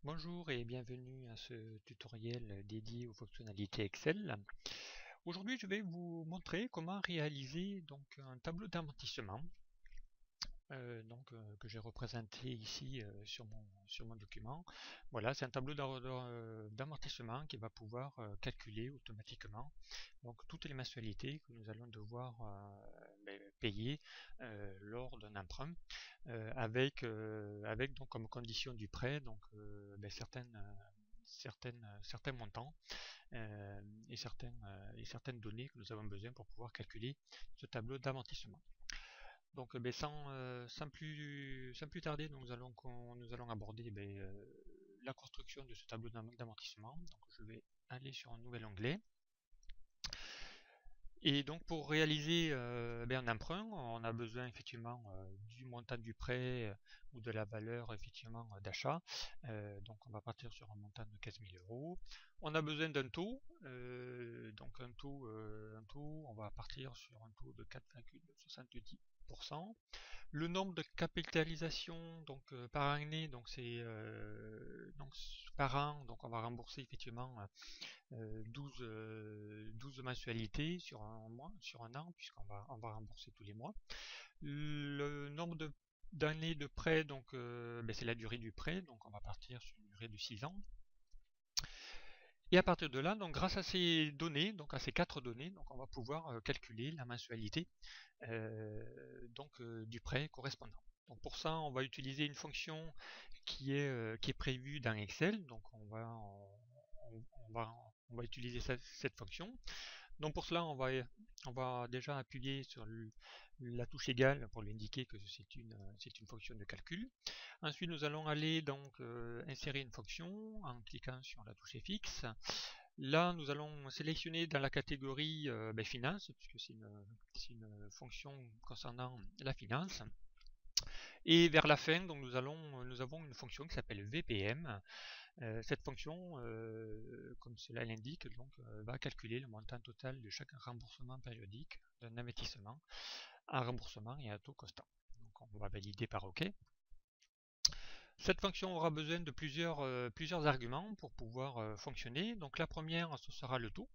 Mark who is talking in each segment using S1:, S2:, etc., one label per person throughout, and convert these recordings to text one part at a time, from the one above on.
S1: Bonjour et bienvenue à ce tutoriel dédié aux fonctionnalités Excel. Aujourd'hui, je vais vous montrer comment réaliser un tableau d'amortissement que j'ai représenté ici sur mon document. Voilà, c'est un tableau d'amortissement qui va pouvoir calculer automatiquement toutes les mensualités que nous allons devoir payer lors d'un emprunt avec comme condition du prêt certains montants et certaines données que nous avons besoin pour pouvoir calculer ce tableau d'amortissement. Sans plus tarder, nous allons aborder la construction de ce tableau d'amortissement. Donc je vais aller sur un nouvel onglet. Et donc pour réaliser un emprunt, on a besoin effectivement du montant du prêt ou de la valeur effectivement d'achat. Donc on va partir sur un montant de 15 000 euros. On a besoin d'un taux, un taux, on va partir sur un taux de 4,70%. Le nombre de capitalisation par année, par an, donc on va rembourser effectivement 12 mensualités sur un mois, sur un an, on va rembourser tous les mois. Le nombre d'années de prêt, c'est la durée du prêt, donc on va partir sur une durée de 6 ans. Et à partir de là, donc grâce à ces données, donc à ces 4 données, donc on va pouvoir calculer la mensualité du prêt correspondant. Donc pour ça, on va utiliser une fonction qui est prévue dans Excel. Donc on va utiliser cette fonction. Donc pour cela, on va déjà appuyer sur la touche égale pour lui indiquer que c'est une fonction de calcul. Ensuite, nous allons aller insérer une fonction en cliquant sur la touche fixe. Là, nous allons sélectionner dans la catégorie finance, puisque c'est une fonction concernant la finance. Et vers la fin, nous avons une fonction qui s'appelle VPM. Cette fonction, comme cela l'indique, va calculer le montant total de chaque remboursement périodique d'un investissement à remboursement et à taux constant. Donc on va valider par OK. Cette fonction aura besoin de plusieurs arguments pour pouvoir fonctionner. Donc la première, ce sera le taux.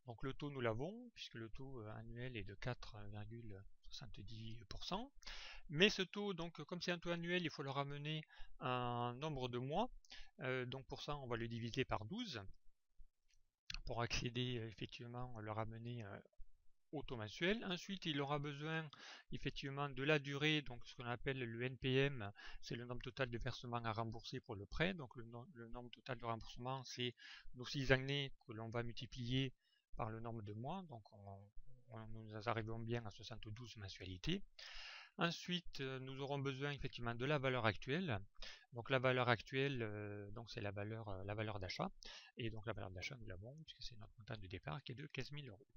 S1: Donc le taux, nous l'avons, puisque le taux annuel est de 4,70%. Mais ce taux, comme c'est un taux annuel, il faut le ramener à un nombre de mois. Donc pour ça, on va le diviser par 12 pour accéder effectivement, le ramener au taux mensuel. Ensuite, il aura besoin effectivement de la durée, donc ce qu'on appelle le NPM, c'est le nombre total de versements à rembourser pour le prêt. Donc le nombre total de remboursement, c'est nos 6 années que l'on va multiplier par le nombre de mois. Donc nous arrivons bien à 72 mensualités. Ensuite, nous aurons besoin effectivement de la valeur actuelle. Donc la valeur actuelle, c'est la valeur d'achat. Et donc la valeur d'achat, nous l'avons, puisque c'est notre montant de départ qui est de 15 000 euros.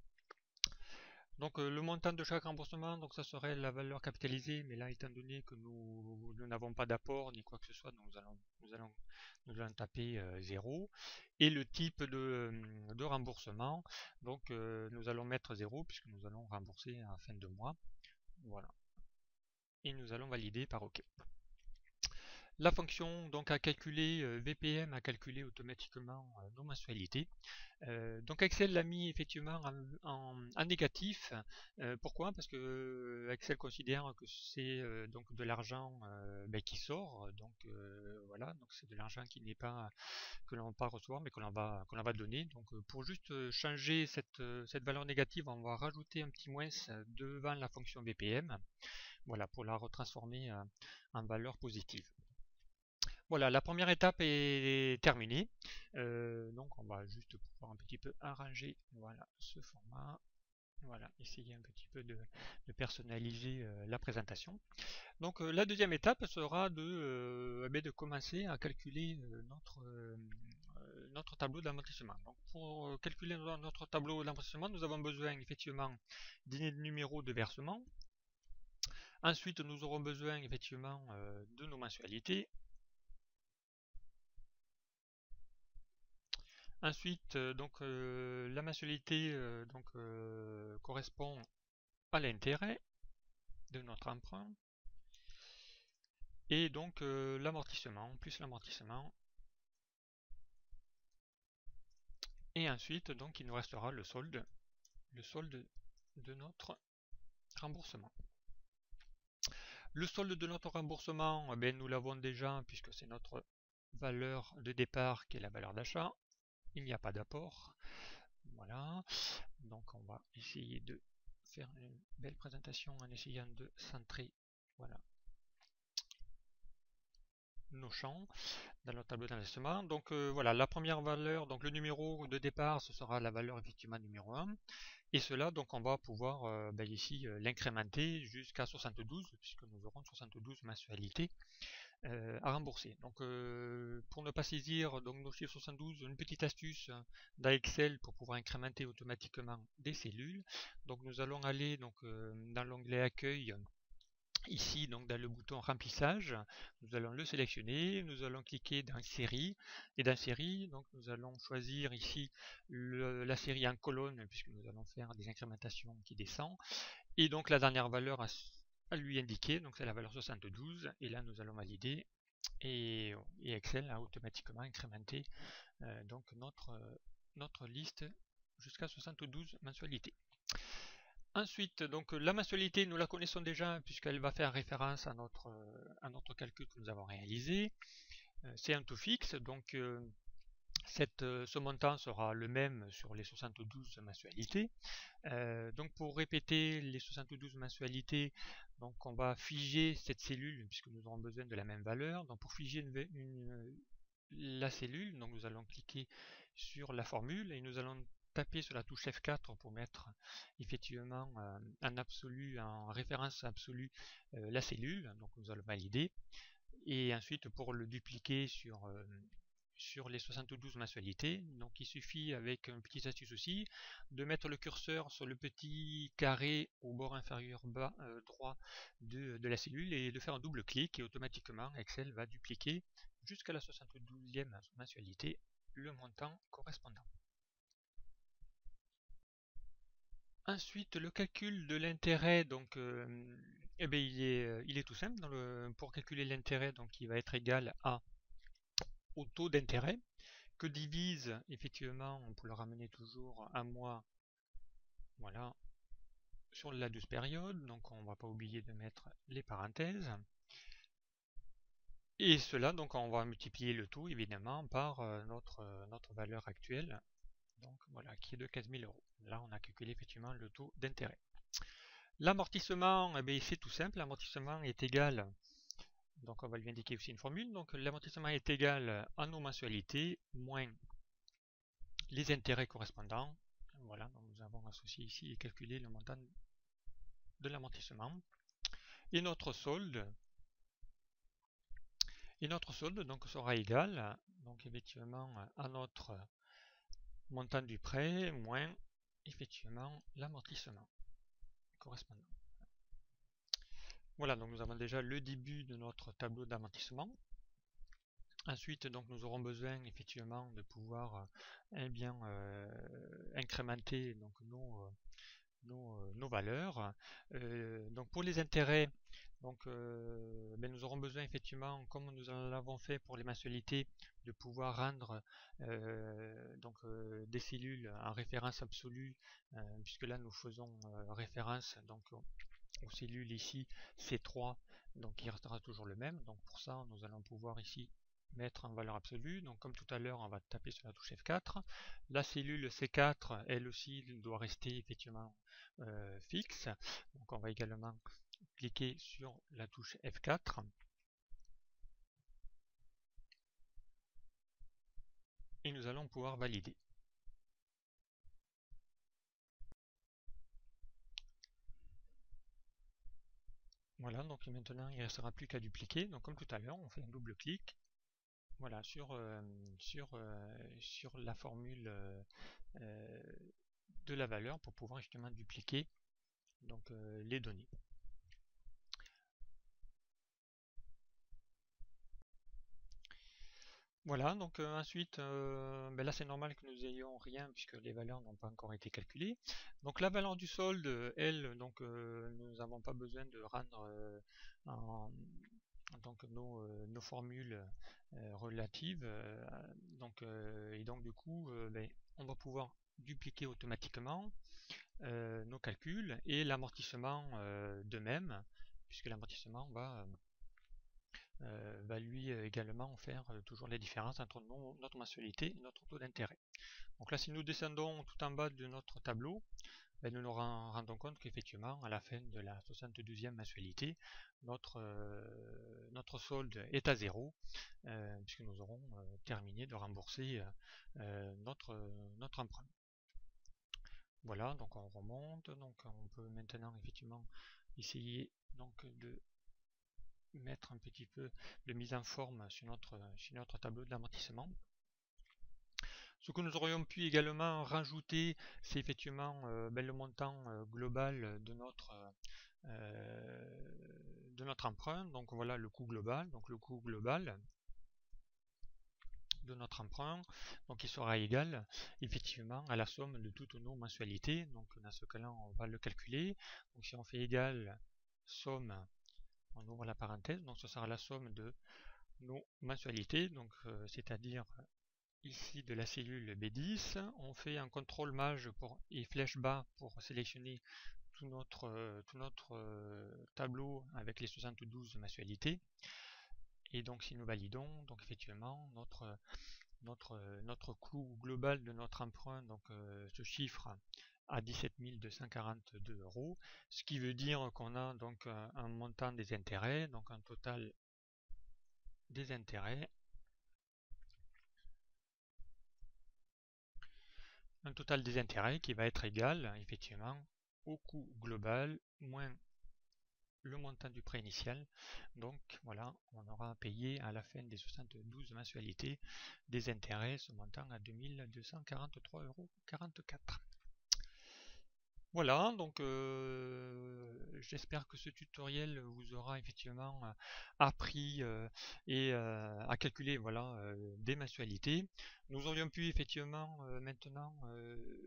S1: Donc le montant de chaque remboursement, donc ça serait la valeur capitalisée, mais là étant donné que nous n'avons pas d'apport ni quoi que ce soit, nous allons taper 0. Et le type de remboursement, nous allons mettre 0 puisque nous allons rembourser à la fin de mois. Voilà. Et nous allons valider par OK. La fonction a calculé, VPM a calculé automatiquement nos mensualités. Donc Excel l'a mis effectivement en négatif. Pourquoi? Parce que Excel considère que c'est de l'argent qui sort. Voilà, donc c'est de l'argent qui n'est pas que l'on va pas recevoir, mais que l'on va donner. Donc pour juste changer cette valeur négative, on va rajouter un petit moins devant la fonction VPM. Voilà, pour la retransformer en valeur positive. Voilà, la première étape est terminée. Donc on va juste pouvoir un petit peu arranger ce format. Voilà, essayer un petit peu de personnaliser la présentation. Donc la deuxième étape sera de commencer à calculer notre tableau d'amortissement. Donc pour calculer notre tableau d'amortissement, nous avons besoin effectivement d'un numéro de versement. Ensuite, nous aurons besoin effectivement de nos mensualités. Ensuite, la mensualité correspond à l'intérêt de notre emprunt. Et l'amortissement, plus l'amortissement, Et ensuite, donc, il nous restera le solde de notre remboursement. Le solde de notre remboursement, nous l'avons déjà puisque c'est notre valeur de départ qui est la valeur d'achat. Il n'y a pas d'apport. Voilà. Donc on va essayer de faire une belle présentation en essayant de centrer, voilà, nos champs dans notre tableau d'investissement. Donc voilà, la première valeur, donc le numéro de départ, ce sera la valeur effectivement numéro 1. Et cela, donc on va pouvoir ici l'incrémenter jusqu'à 72, puisque nous aurons 72 mensualités à rembourser. Donc pour ne pas saisir donc, nos chiffres 72, une petite astuce dans Excel pour pouvoir incrémenter automatiquement des cellules. Donc nous allons aller donc, dans l'onglet accueil. Ici, donc dans le bouton remplissage, nous allons le sélectionner, nous allons cliquer dans série, et dans série, donc nous allons choisir ici la série en colonne, puisque nous allons faire des incrémentations qui descendent, et donc la dernière valeur à lui indiquer, donc c'est la valeur 72, et là nous allons valider, et Excel a automatiquement incrémenté donc notre liste jusqu'à 72 mensualités. Ensuite, donc la mensualité, nous la connaissons déjà puisqu'elle va faire référence à notre calcul que nous avons réalisé. C'est un taux fixe, donc ce montant sera le même sur les 72 mensualités. Donc pour répéter les 72 mensualités, donc on va figer cette cellule puisque nous aurons besoin de la même valeur. Donc pour figer la cellule, donc nous allons cliquer sur la formule et nous allons taper sur la touche F4 pour mettre effectivement en absolu, en référence absolue la cellule. Donc nous allons valider. Et ensuite pour le dupliquer sur les 72 mensualités, donc il suffit avec une petite astuce aussi de mettre le curseur sur le petit carré au bord inférieur bas droit de la cellule et de faire un double clic et automatiquement Excel va dupliquer jusqu'à la 72e mensualité le montant correspondant. Ensuite, le calcul de l'intérêt, donc, il est tout simple. Pour calculer l'intérêt, donc, il va être égal au taux d'intérêt que divise effectivement, on peut le ramener toujours un mois, voilà, sur la 12 période. Donc, on ne va pas oublier de mettre les parenthèses. Et cela, donc, on va multiplier le tout évidemment par notre valeur actuelle. Donc voilà, qui est de 15 000 euros. Là, on a calculé effectivement le taux d'intérêt. L'amortissement, c'est tout simple. L'amortissement est égal, donc on va lui indiquer aussi une formule. Donc l'amortissement est égal à nos mensualités moins les intérêts correspondants. Voilà, donc nous avons associé ici et calculé le montant de l'amortissement. Et notre solde, donc sera égal, donc effectivement à notre montant du prêt moins effectivement l'amortissement correspondant. Voilà, donc nous avons déjà le début de notre tableau d'amortissement. Ensuite, donc nous aurons besoin effectivement de pouvoir incrémenter donc, nos valeurs. Donc pour les intérêts, donc, nous aurons besoin effectivement, comme nous l'avons fait pour les mensualités, de pouvoir rendre des cellules en référence absolue, puisque là nous faisons référence donc, aux cellules ici C3, donc il restera toujours le même. Donc pour ça, nous allons pouvoir ici mettre en valeur absolue. Donc comme tout à l'heure, on va taper sur la touche F4. La cellule C4, elle aussi, doit rester effectivement fixe. Donc on va également cliquer sur la touche F4. Et nous allons pouvoir valider. Voilà, donc maintenant il ne restera plus qu'à dupliquer. Donc comme tout à l'heure, on fait un double clic. Voilà, sur la formule de la valeur pour pouvoir justement dupliquer donc, les données. Voilà, donc ensuite, là c'est normal que nous n'ayons rien puisque les valeurs n'ont pas encore été calculées. Donc la valeur du solde, elle, donc nous n'avons pas besoin de rendre donc nos formules relatives. Et donc du coup, on va pouvoir dupliquer automatiquement nos calculs et l'amortissement de même, puisque l'amortissement va lui également faire toujours les différences entre notre mensualité et notre taux d'intérêt. Donc là, si nous descendons tout en bas de notre tableau, nous nous rendons compte qu'effectivement, à la fin de la 72e mensualité, notre solde est à zéro, puisque nous aurons terminé de rembourser notre emprunt. Voilà, donc on remonte, donc on peut maintenant effectivement essayer donc de mettre un petit peu de mise en forme sur notre tableau d'amortissement. Ce que nous aurions pu également rajouter, c'est effectivement le montant global de notre emprunt. Donc voilà le coût global. Donc le coût global de notre emprunt, donc il sera égal effectivement à la somme de toutes nos mensualités. Donc dans ce cas-là, on va le calculer. Donc si on fait égal somme, on ouvre la parenthèse, donc ce sera la somme de nos mensualités, donc c'est-à-dire ici de la cellule B10, on fait un contrôle maj et flèche bas pour sélectionner tout notre tableau avec les 72 mensualités. Et donc si nous validons, donc effectivement notre coût global de notre emprunt se chiffre à 17 242 €, ce qui veut dire qu'on a donc un montant des intérêts, donc un total des intérêts qui va être égal effectivement au coût global moins le montant du prêt initial. Donc voilà, on aura payé à la fin des 72 mensualités des intérêts se montant à 2243,44 €. Voilà, donc j'espère que ce tutoriel vous aura effectivement appris à calculer des mensualités. Nous aurions pu effectivement maintenant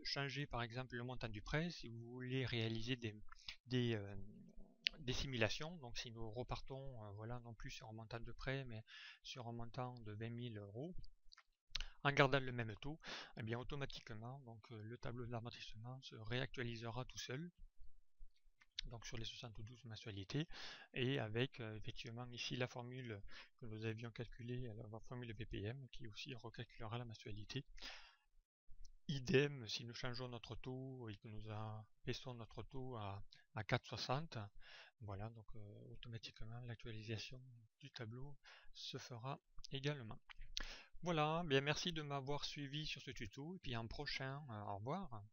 S1: changer par exemple le montant du prêt si vous voulez réaliser des simulations. Donc si nous repartons non plus sur un montant de prêt mais sur un montant de 20 000 € en gardant le même taux, et bien automatiquement le tableau d'amortissement se réactualisera tout seul donc sur les 72 mensualités et avec effectivement ici la formule que nous avions calculée, la formule VPM qui aussi recalculera la mensualité. Idem si nous changeons notre taux et que nous abaissons notre taux à 4,60, voilà, donc automatiquement l'actualisation du tableau se fera également. Voilà, bien merci de m'avoir suivi sur ce tuto et puis à un prochain, au revoir.